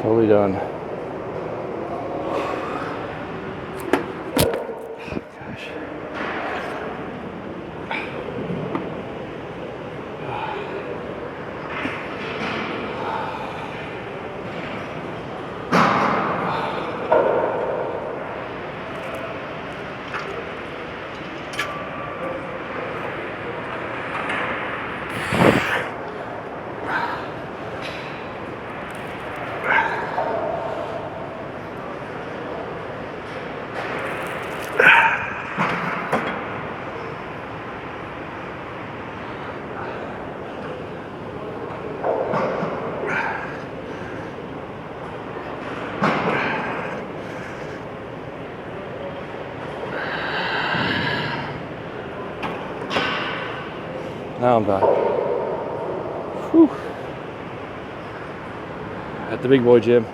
totally done. Gosh. Now I'm back. Whew. At the big boy gym.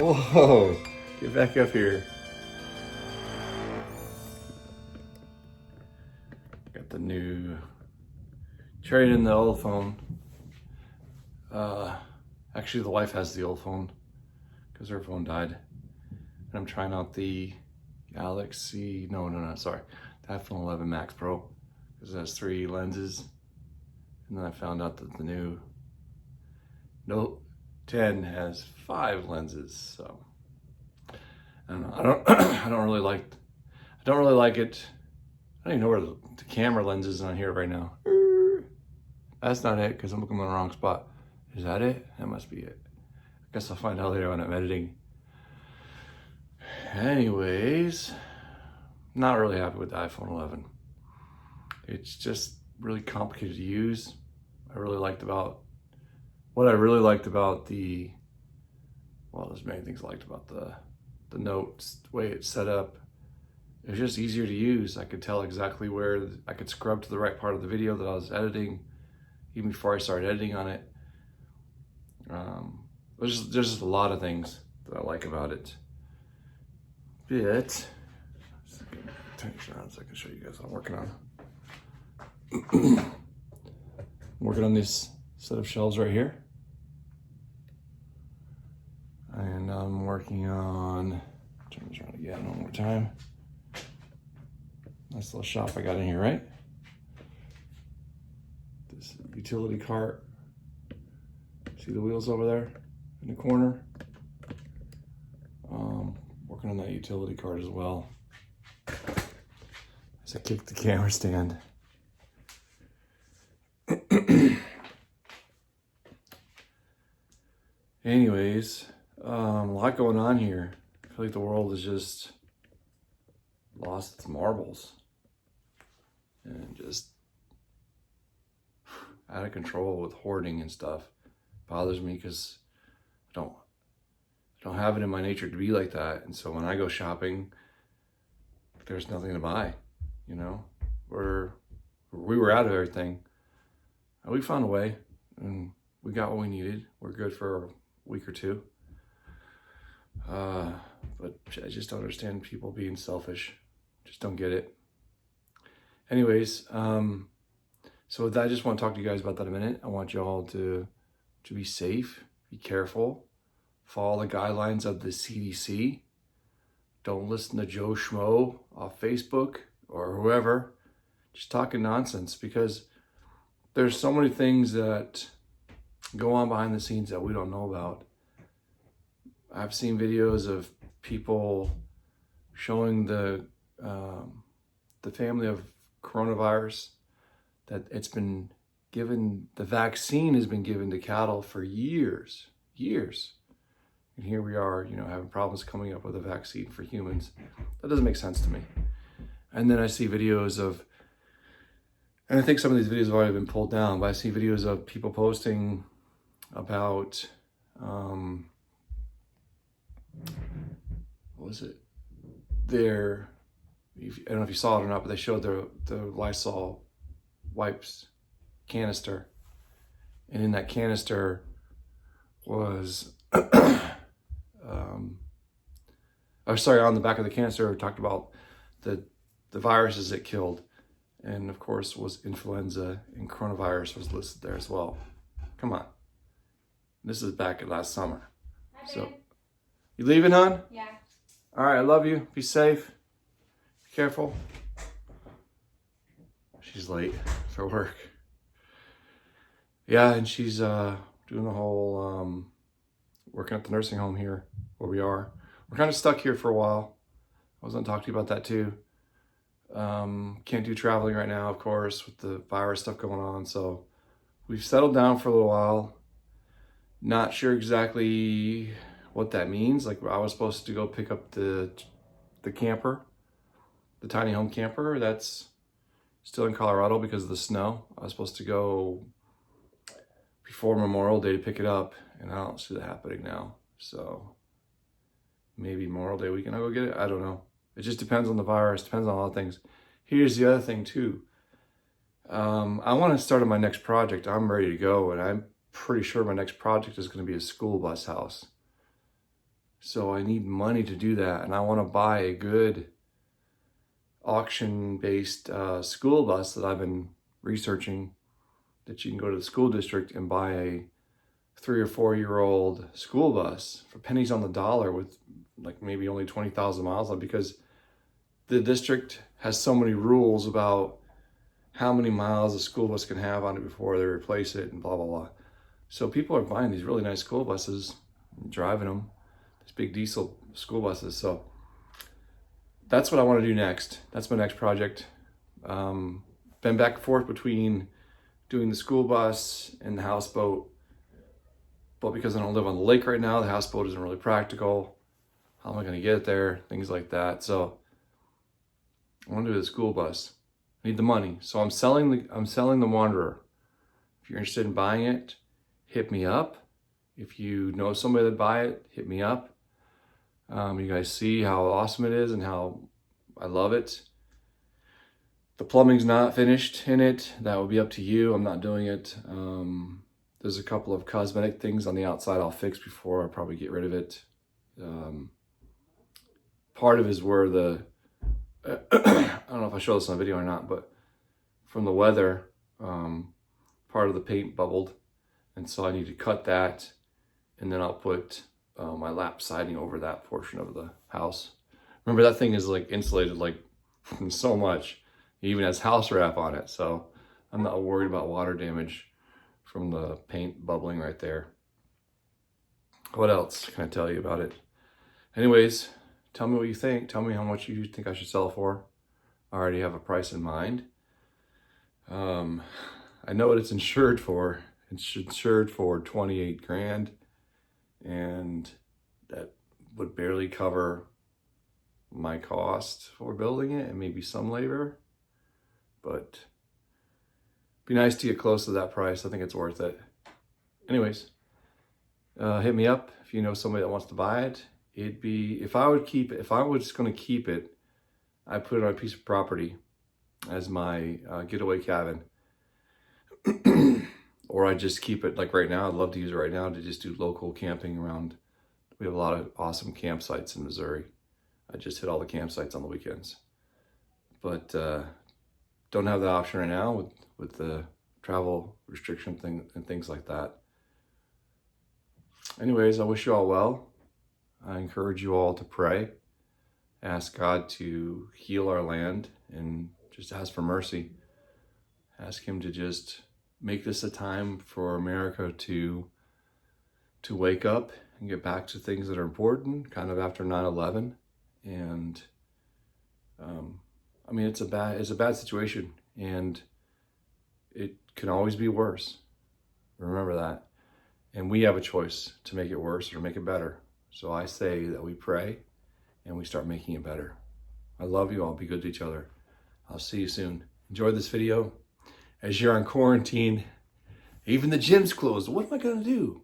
Whoa, get back up here. Got the new, traded in the old phone. Actually the wife has the old phone because her phone died. And I'm trying out the Galaxy, sorry. The iPhone 11 Max Pro because it has 3 lenses. And then I found out that the new Note 10 has 5 lenses, so I don't know. I don't really like it. I don't even know where the camera lens is on here right now. That's not it because I'm looking in the wrong spot. Is that it? That must be it. I guess I'll find out later when I'm editing. Anyways, not really happy with the iPhone 11. It's just really complicated to use. What I really liked about there's many things I liked about the Notes, the way it's set up. It was just easier to use. I could tell exactly where I could scrub to the right part of the video that I was editing, even before I started editing on it. There's just a lot of things that I like about it. But, turn this around so I can show you guys what I'm working on. I'm working on this set of shelves right here. And I'm working on, turn this around again one more time. Nice little shop I got in here, right? This utility cart. See the wheels over there in the corner? Working on that utility cart as well. As I kick the camera stand. Anyways, a lot going on here. I feel like the world has just lost its marbles and just out of control with hoarding and stuff. Bothers me because I don't have it in my nature to be like that. And so when I go shopping, there's nothing to buy, you know? We were out of everything. And we found a way, and we got what we needed. We're good for a week or two. But I just don't understand people being selfish. Just don't get it. Anyways, so with that, I just want to talk to you guys about that in a minute. I want you all to be safe, be careful, follow the guidelines of the CDC. Don't listen to Joe Schmo off Facebook or whoever just talking nonsense, because there's so many things that go on behind the scenes that we don't know about. I've seen videos of people showing the family of coronavirus that it's been given, the vaccine has been given to cattle for years. And here we are, having problems coming up with a vaccine for humans. That doesn't make sense to me. And then I see videos of, and I think some of these videos have already been pulled down, but I see videos of people posting about, what was it? I don't know if you saw it or not, but they showed the Lysol wipes canister. And in that canister was, on the back of the canister, it talked about the viruses it killed. And of course was influenza, and coronavirus was listed there as well. Come on. This is back at last summer. Hi, so, you leaving, hon? Yeah. All right, I love you. Be safe. Be careful. She's late for work. Yeah, and she's doing the whole working at the nursing home here where we are. We're kind of stuck here for a while. I was going to talk to you about that too. Can't do traveling right now, of course, with the virus stuff going on. So we've settled down for a little while. Not sure exactly what that means. Like, I was supposed to go pick up the camper, the tiny home camper that's still in Colorado because of the snow. I was supposed to go before Memorial Day to pick it up, and I don't see that happening now. So maybe Memorial Day weekend I'll go get it. I don't know. It just depends on the virus, depends on a lot of things. Here's the other thing too. I want to start on my next project. I'm ready to go, and I'm pretty sure my next project is going to be a school bus house. So I need money to do that, and I want to buy a good auction-based school bus that I've been researching, that you can go to the school district and buy a 3 or 4 year old school bus for pennies on the dollar with like maybe only 20,000 miles on, because the district has so many rules about how many miles a school bus can have on it before they replace it and blah, blah, blah. So people are buying these really nice school buses and driving them, these big diesel school buses. So that's what I want to do next. That's my next project. Been back and forth between doing the school bus and the houseboat. But because I don't live on the lake right now, the houseboat isn't really practical. How am I going to get it there? Things like that. So I want to do the school bus. I need the money. So I'm selling the Wanderer. If you're interested in buying it, hit me up. If you know somebody that'd buy it, hit me up. You guys see how awesome it is and how I love it. The plumbing's not finished in it. That will be up to you. I'm not doing it. There's a couple of cosmetic things on the outside I'll fix before I probably get rid of it. Part of it is where the, I don't know if I showed this on video or not, but from the weather, part of the paint bubbled. And so I need to cut that, and then I'll put my lap siding over that portion of the house. Remember, that thing is like insulated like so much. It even has house wrap on it. So I'm not worried about water damage from the paint bubbling right there. What else can I tell you about it? Anyways, tell me what you think. Tell me how much you think I should sell for. I already have a price in mind. I know what it's insured for. It's insured for 28 grand, and that would barely cover my cost for building it and maybe some labor, but be nice to get close to that price. I think it's worth it. Anyways, hit me up if you know somebody that wants to buy it. It'd be, if I was going to keep it, I'd put it on a piece of property as my getaway cabin. Or I just keep it like right now. I'd love to use it right now to just do local camping around. We have a lot of awesome campsites in Missouri. I just hit all the campsites on the weekends. But don't have that option right now with the travel restriction thing and things like that. Anyways, I wish you all well. I encourage you all to pray. Ask God to heal our land and just ask for mercy. Ask him to just make this a time for America to wake up and get back to things that are important, kind of after 9/11. And I mean, it's a bad situation, and it can always be worse. Remember that. And we have a choice to make it worse or make it better. So I say that we pray and we start making it better. I love you all. Be good to each other. I'll see you soon. Enjoy this video. As you're on quarantine, even the gym's closed. What am I going to do?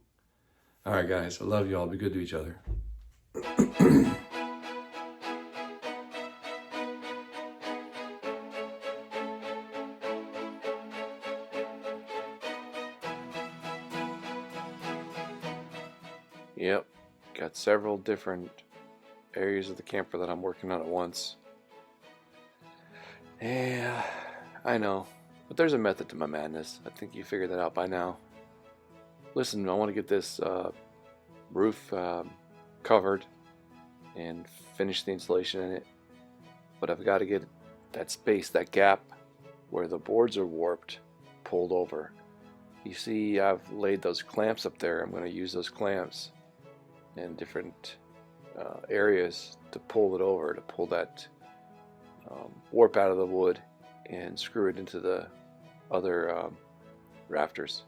All right, guys. I love you all. Be good to each other. Yep, got several different areas of the camper that I'm working on at once. Yeah, I know, but there's a method to my madness. I think you figured that out by now. Listen, I want to get this roof covered and finish the insulation in it, but I've got to get that space, that gap where the boards are warped, pulled over. You see, I've laid those clamps up there. I'm going to use those clamps in different areas to pull it over, to pull that warp out of the wood and screw it into the other rafters.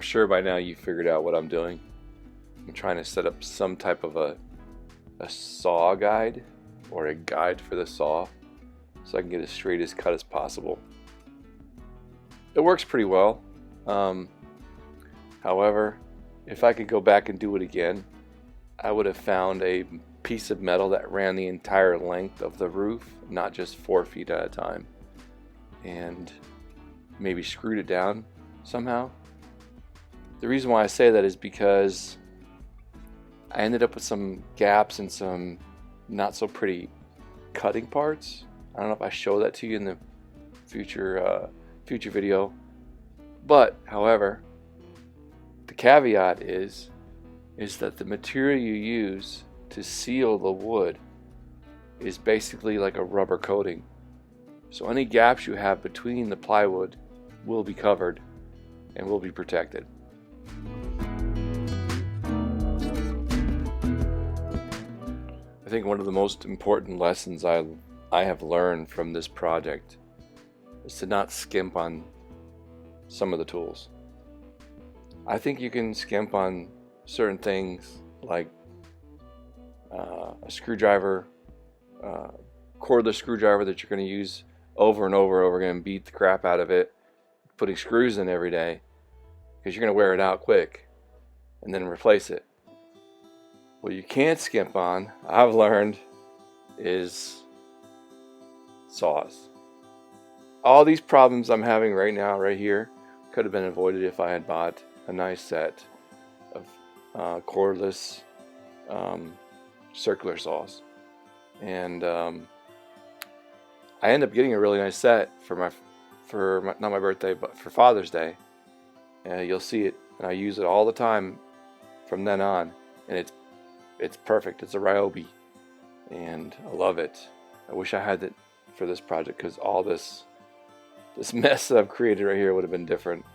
I'm sure by now you figured out what I'm doing. I'm trying to set up some type of a saw guide, or a guide for the saw, so I can get as straight as cut as possible. It works pretty well. However, if I could go back and do it again, I would have found a piece of metal that ran the entire length of the roof, not just 4 feet at a time, and maybe screwed it down somehow. The reason why I say that is because I ended up with some gaps and some not so pretty cutting parts. I don't know if I show that to you in the future video, but however, the caveat is that the material you use to seal the wood is basically like a rubber coating. So any gaps you have between the plywood will be covered and will be protected. I think one of the most important lessons I have learned from this project is to not skimp on some of the tools. I think you can skimp on certain things like a screwdriver, cordless screwdriver that you're going to use over and over again and beat the crap out of it, putting screws in every day, because you're going to wear it out quick, and then replace it. What you can't skimp on, I've learned, is saws. All these problems I'm having right now, right here, could have been avoided if I had bought a nice set of cordless circular saws. And I ended up getting a really nice set for not my birthday, but for Father's Day. And you'll see it, and I use it all the time from then on, and it's perfect. It's a Ryobi, and I love it. I wish I had it for this project, because all this mess that I've created right here would have been different.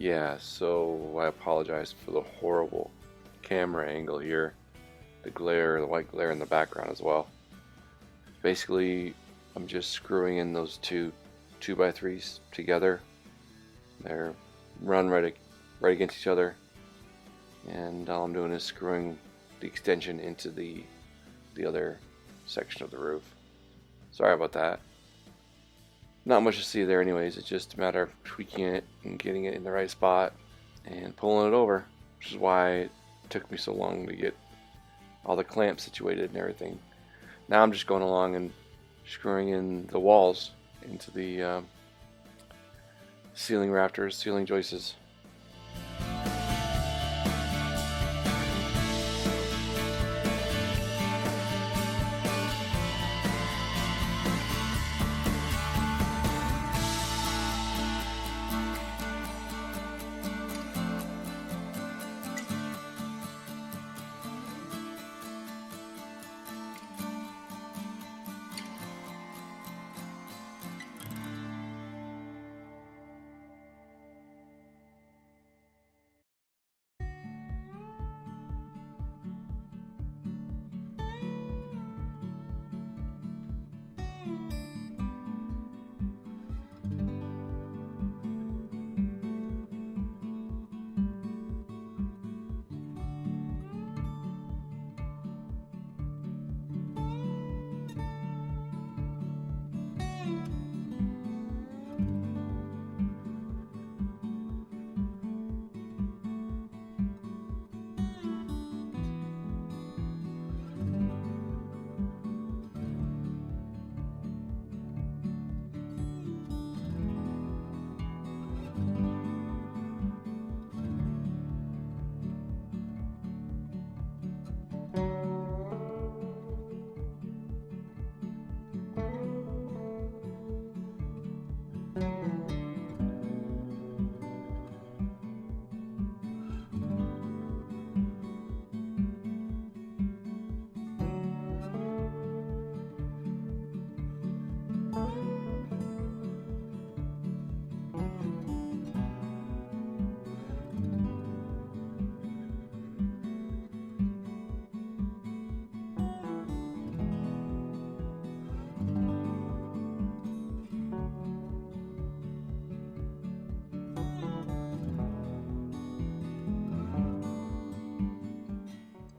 Yeah, so I apologize for the horrible camera angle here. The glare, the white glare in the background as well. Basically, I'm just screwing in those two 2x3s together. They're run right against each other, and all I'm doing is screwing the extension into the other section of the roof. Sorry about that. Not much to see there anyways. It's just a matter of tweaking it and getting it in the right spot and pulling it over, which is why it took me so long to get all the clamps situated and everything. Now I'm just going along and screwing in the walls into the ceiling rafters, ceiling joists.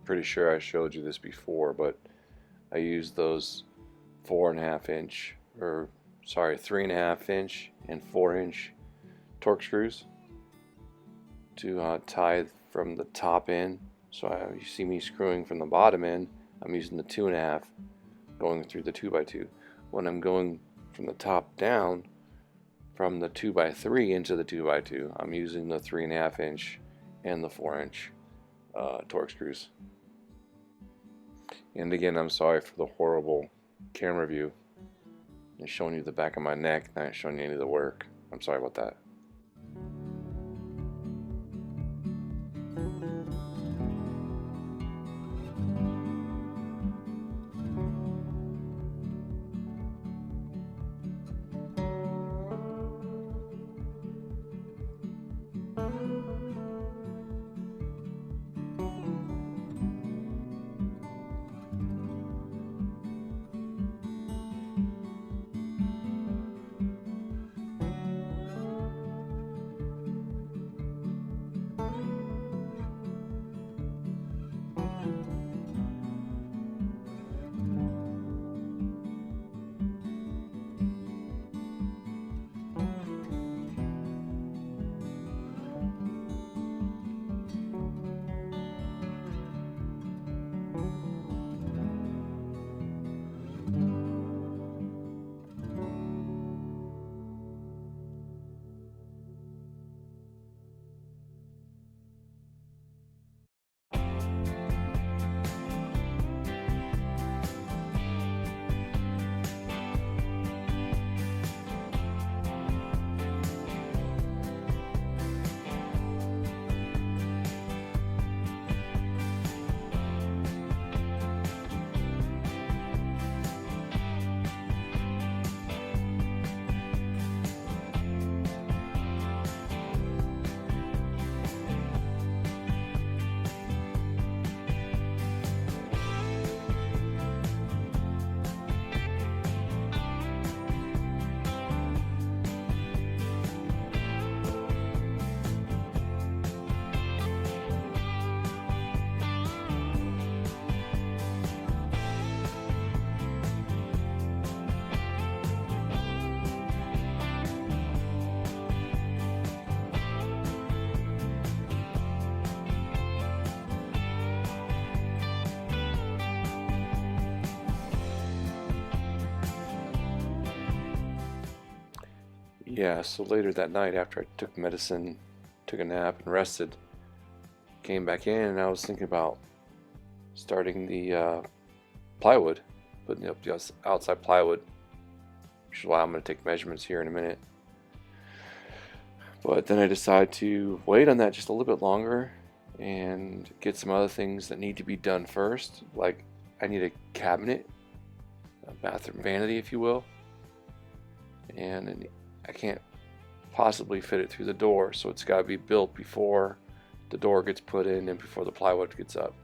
Pretty sure I showed you this before, but I used those 4.5 inch, or sorry, 3.5 inch and 4-inch torque screws to tie from the top in. So you see me screwing from the bottom in. I'm using the 2.5 going through the 2x2. When I'm going from the top down, from the 2x3 into the 2x2, I'm using the 3.5 inch and the 4-inch torque screws. And again, I'm sorry for the horrible camera view. It's showing you the back of my neck, not showing you any of the work. I'm sorry about that. Yeah, so later that night after I took medicine, took a nap and rested, came back in and I was thinking about starting the plywood, putting up the outside plywood, which is why I'm going to take measurements here in a minute. But then I decided to wait on that just a little bit longer and get some other things that need to be done first. Like I need a cabinet, a bathroom vanity if you will, and I can't possibly fit it through the door, so it's got to be built before the door gets put in and before the plywood gets up.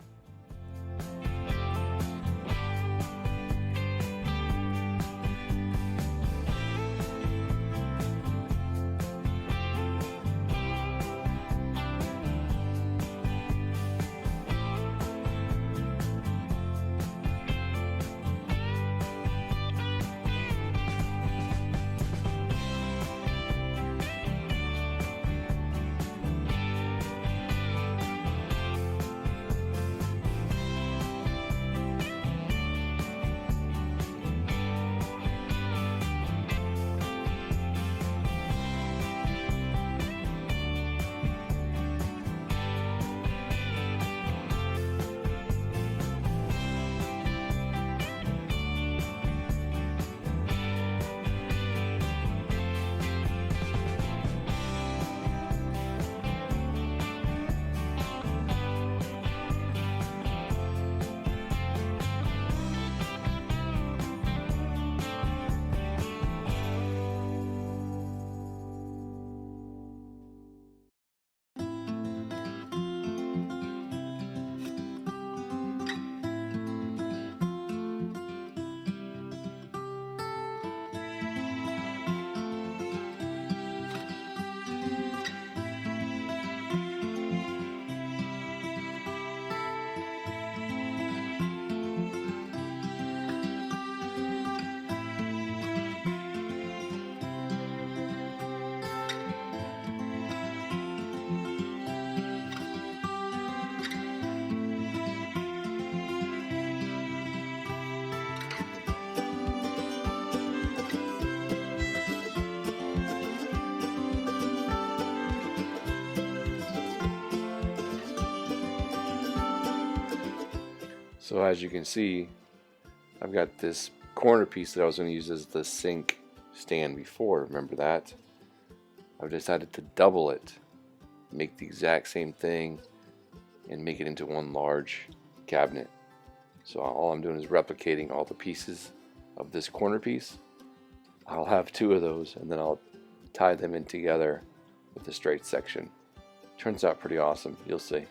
So as you can see, I've got this corner piece that I was going to use as the sink stand before, remember that? I've decided to double it, make the exact same thing, and make it into one large cabinet. So all I'm doing is replicating all the pieces of this corner piece. I'll have two of those and then I'll tie them in together with a straight section. Turns out pretty awesome, you'll see.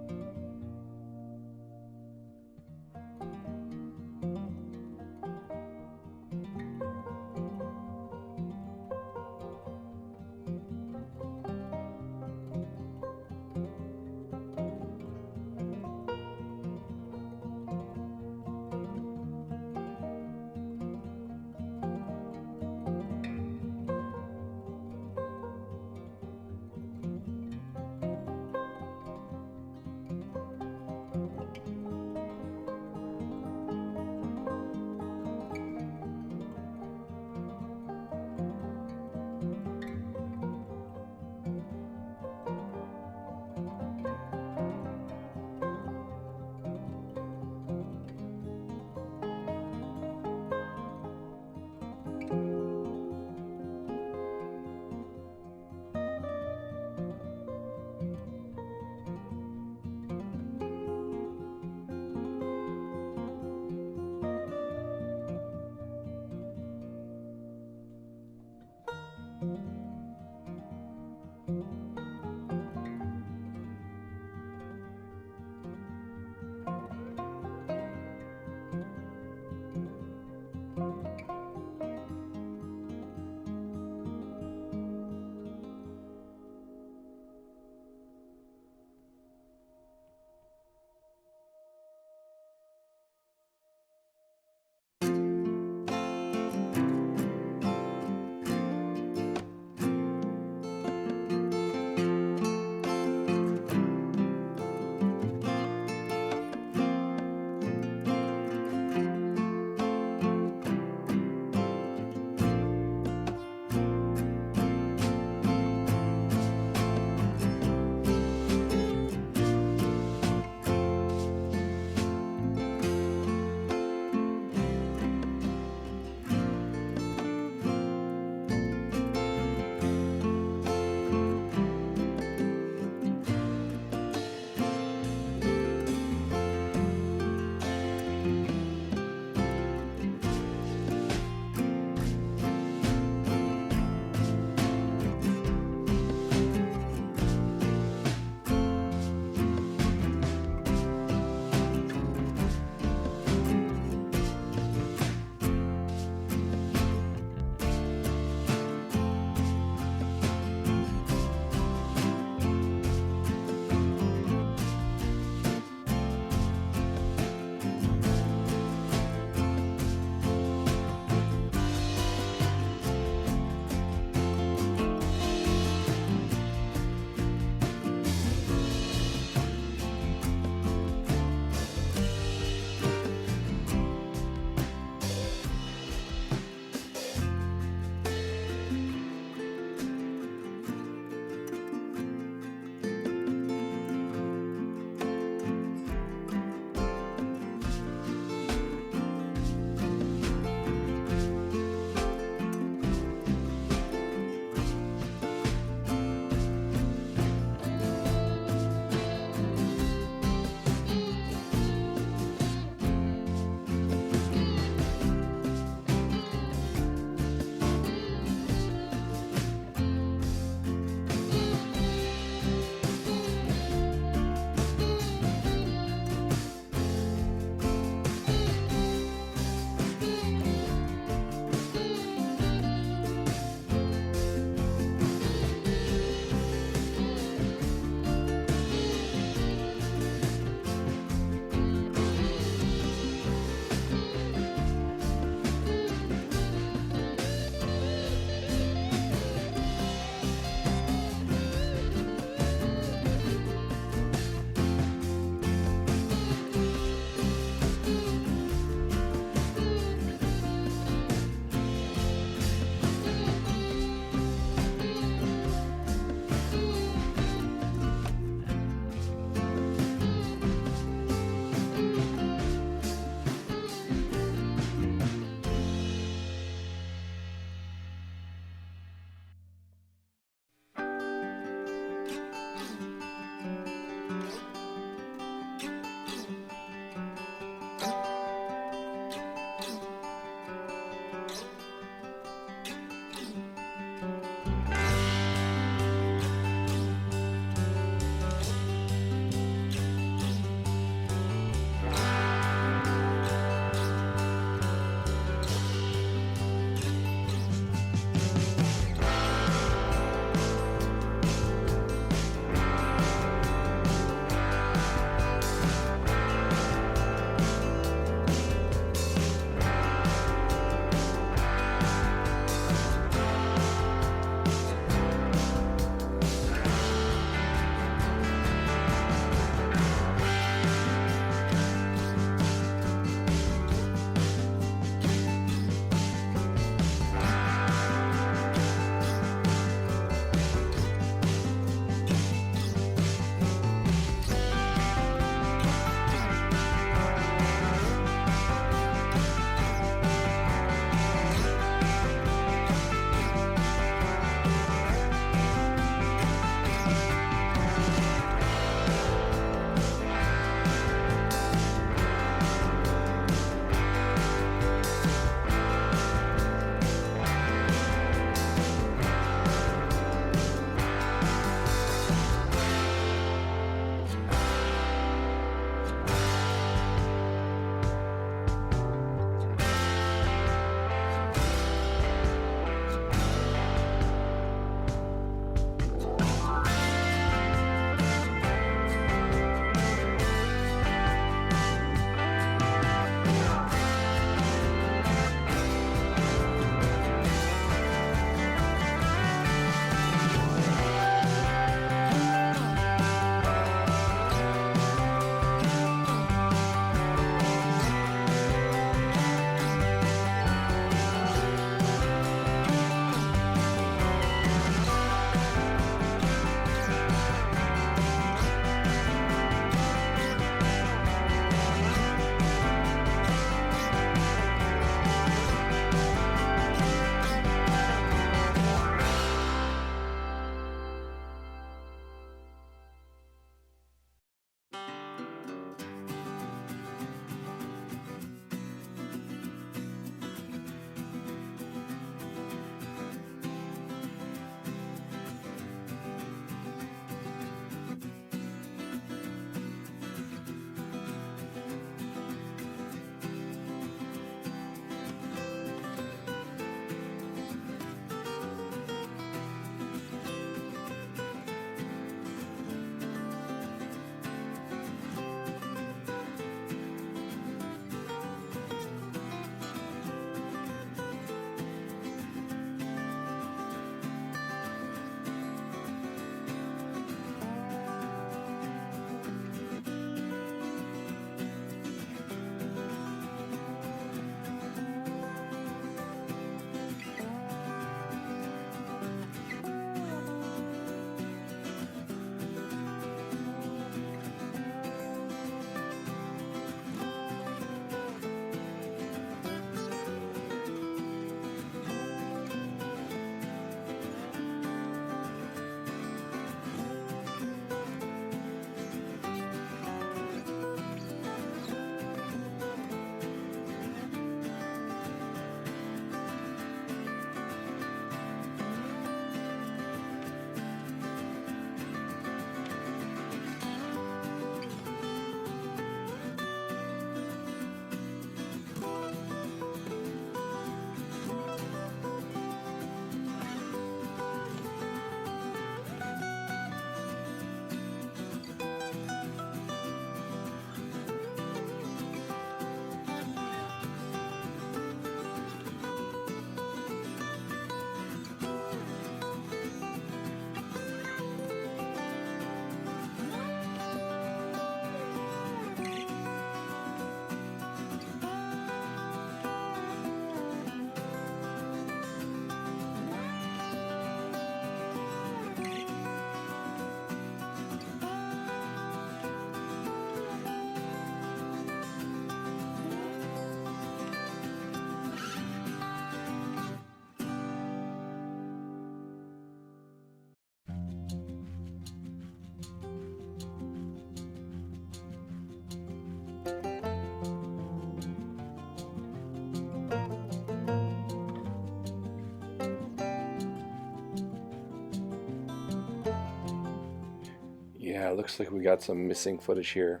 it looks like we got some missing footage here.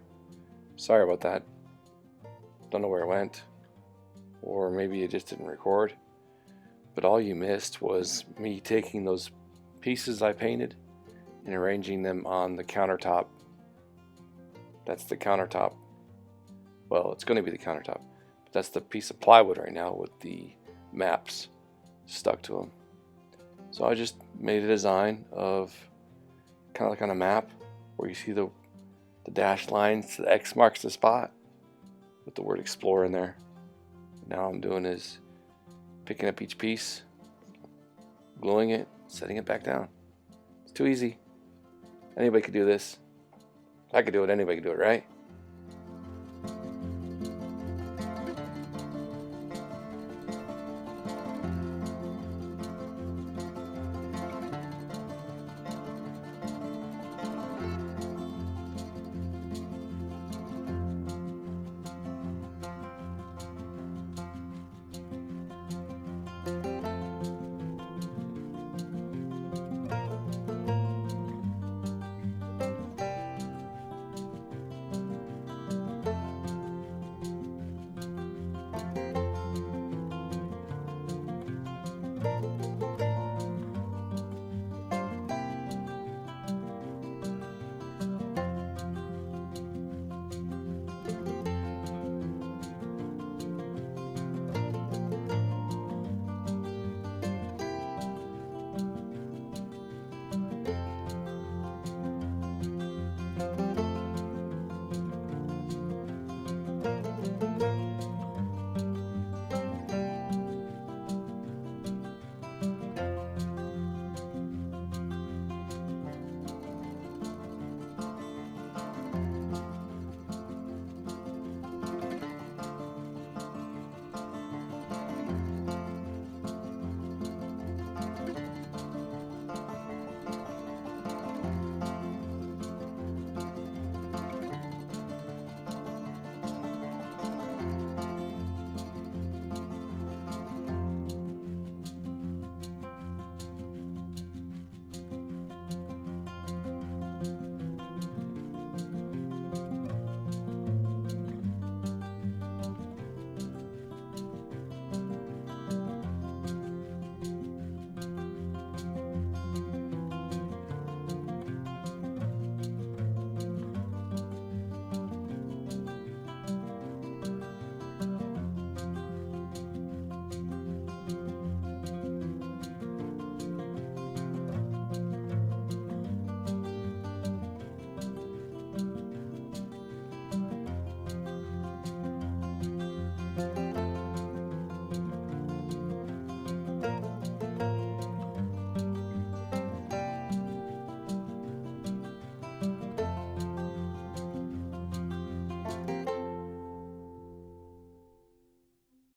Sorry about that. Don't know where it went. Or maybe it just didn't record. But all you missed was me taking those pieces I painted and arranging them on the countertop. That's the countertop. Well, it's going to be the countertop. But that's the piece of plywood right now with the maps stuck to them. So I just made a design of kind of like on a map where you see the dashed lines, the X marks the spot with the word explore in there. Now all I'm doing is picking up each piece, gluing it, setting it back down. It's too easy. Anybody could do this. If I could do it, anybody could do it, right?